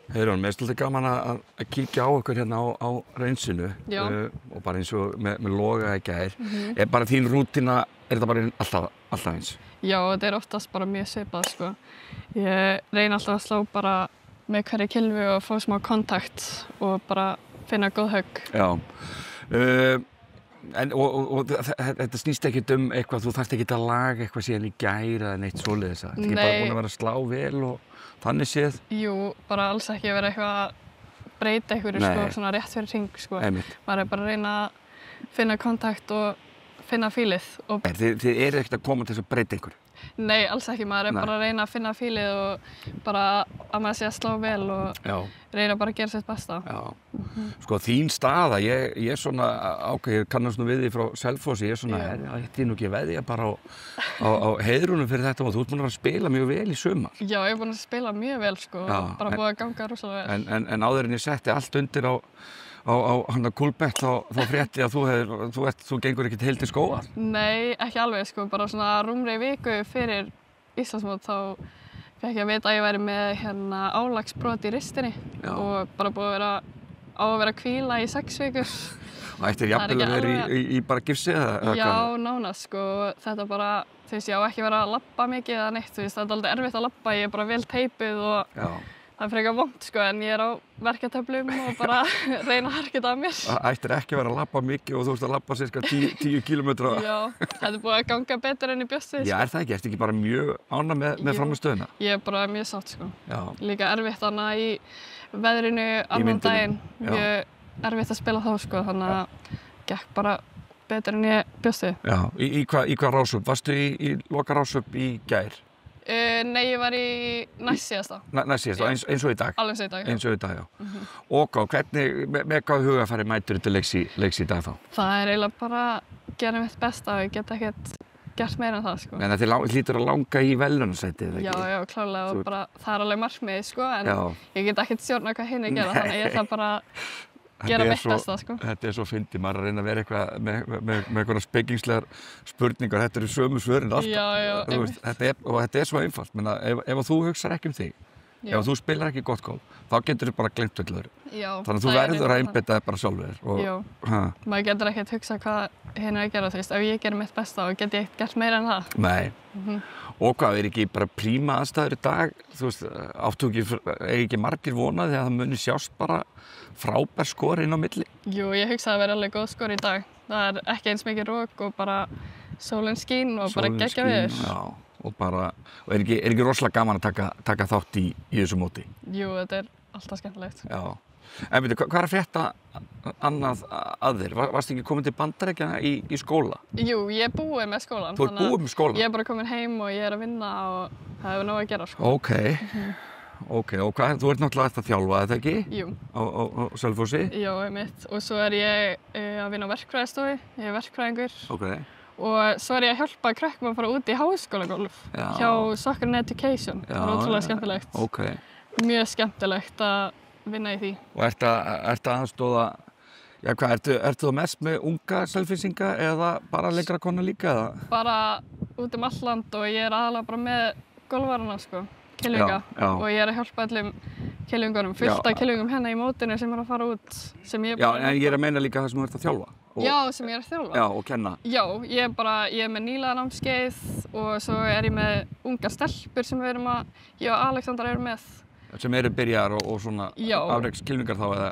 Heiðrún, mér er svolítið gaman að kíkja á ykkur hérna á reynsinu og bara eins og með Loga í gær. Er bara þín rútína, er þetta bara alltaf eins? Já, þetta er oftast bara mjög svipað, sko. Ég reyni alltaf að slá bara með hverju kylfu og fá smá kontakt og bara finna góð högg. Já. Og þetta snýst ekkert eitthvað, þú þarft ekkert að laga eitthvað síðan í gær eða neitt svoleiðis. Þetta er ekki bara búin að vera að slá vel og þannig séð? Jú, bara alls ekki vera eitthvað að breyta einhverju, sko, svona rétt fyrir hring, sko. Maður er bara að reyna að finna kontakt og finna fílið. Þið eru ekkert að koma til þess að breyta einhverju? Nei, alls ekki. Maður er bara að reyna að finna fílið og bara að maður sé að slá vel og reyna bara að gera sitt besta. Já. Sko, þín staða, ég er svona ég kannast nú við því frá Selfossi, ég er svona, ætti nú ekki að veðja bara á Heiðrúnu fyrir þetta og þú ert búin að spila mjög vel í sumar. Já, ég er búin að spila mjög vel, sko, bara búið að ganga rosalega vel. En áður en ég setti allt undir á hann að Kúlbett þá frétti að þú gengur ekkert heilt í skóa? Nei, ekki alveg, sko, bara svona rúmri viku fyrir Íslandsmót þá fékk ég að vita að ég væri með álagsbrot í ristinni og bara búið að vera að hvíla í 6 vikur. Og ættir jafnvel að vera í bara gifsi eða? Já, nánast, sko, þetta bara, þú veist, ég á ekki vera að labba mikið eða neitt, þú veist, þetta er aldrei erfitt að labba, ég er bara vel teipuð og það er frekar vont, sko, en ég er á verkjatöflum og bara reyna að harka þetta af mér. Ættir ekki að vera að labba mikið og þú veist að labba cirka 10 kílómetra. Já, þetta er búið að ganga betur enn í bjóstið. Já, er það ekki? Ertu ekki bara mjög ánægð með frammistöðuna? Ég er bara mjög sátt, sko. Já. Líka erfitt annað í veðrinu allan daginn. Mjög erfitt að spila þá, sko, þannig að gekk bara betur enn ég bjóstið. Já, í hvað rásöp? Varstu í loka rásöp í gær? Nei, ég var í næstsíðasta. Næstsíðasta, eins og í dag? Alveg í dag, já. Eins og í dag, já. Og hvernig, með hvað hugafæri mætur þetta leiks í dag þá? Það er eiginlega bara að gera mitt besta og ég get ekkert gert meira en það, sko. En þetta hlýtur að langa í verðlaunasætið, eða ekki? Já, klárlega og bara það er alveg markmiðið, sko, en ég get ekkert stjórna hvað hinir gera, þannig ég ætla bara gera mitt besta, sko. Þetta er svo fyndið, maður er að reyna að vera eitthvað með einhverja spekingslegar spurningar, þetta eru sömu svörin alltaf. Já, einmitt. Þetta er svo einfalt, menna, ef þú hugsar ekki um þig, ef þú spilar ekki gott golf, þá getur þú bara gleymt öllu öðru. Þannig að þú verður að einbeita þig bara sjálfur þér. Já, maður getur ekkert hugsað hvað hinir að gera, þú veist, ef ég gerir mitt besta þá get ég ekkert gert meira en það. Nei. Og hvað, er ekki bara príma aðstæður í dag? Þú veist, áttu ekki margir vonað því að það muni sjást bara frábær skor inn á milli? Jú, ég hugsaði að vera alveg góð skor í dag. Það er ekki eins mikið rok og bara sólin skín og bara geggja veður. Já, og er ekki rosalega gaman að taka þátt í þessu móti? Jú, þetta er alltaf skemmtilegt. Já. En veitu, hvað er að frétta annað að þér? Varstu ekki komin til Bandaríkjanna í skóla? Jú, ég er búið með skólann. Þú ert búið með skólann? Ég er bara komin heim og ég er að vinna og það hefur nóg að gera, sko. Ok, og hvað, þú ert náttúrulega eftir að þjálfa, eða ekki? Jú. Á Selfossi? Já, einmitt. Og svo er ég að vinna á verkfræðistofu, ég er verkfræðingur. Ok. Og svo er ég að hjálpa krökkum að fara út í háskólagólf hjá Soccer and Education. Það er ótrúlega skemmtilegt. Ok. Mjög skemmtilegt að vinna í því. Og ertu aðstoða, já hvað, ertu mest með unga selfissinga eða bara lengra kona líka eða? Bara út allt land og ég er aðalega bara með golfarana, sko. Kylfinga og ég er að hjálpa öllum kylfingunum, fullt af kylfingum hérna í mótinu sem er að fara út sem ég bara... Já, en ég er að meina líka það sem þú ert að þjálfa. Já, sem ég er að þjálfa. Já, og kenna. Já, ég er með nýliðanámskeið og svo er ég með ungar stelpur sem ég og Alexandra erum með. Sem eru byrjar og svona afreks kylfingar þá eða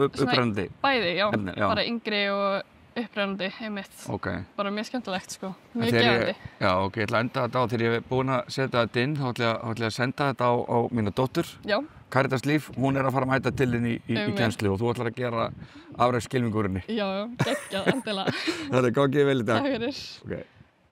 upprennandi? Bæði, já, bara yngri og upprennandi, einmitt. Ok. Bara mjög skemmtilegt, sko. Mjög gefandi. Já, ok, ég ætla að enda þetta á þegar ég er búinn að setja þetta inn, þá ætla ég að senda þetta á mína dóttur. Já. Caritas Líf, hún er að fara að mæta til þín í kennslu og þú ætlar að gera afreks kylfingurinni. Já, geggjað, endilega. Það er gangið vel í dag. Takk fyrir.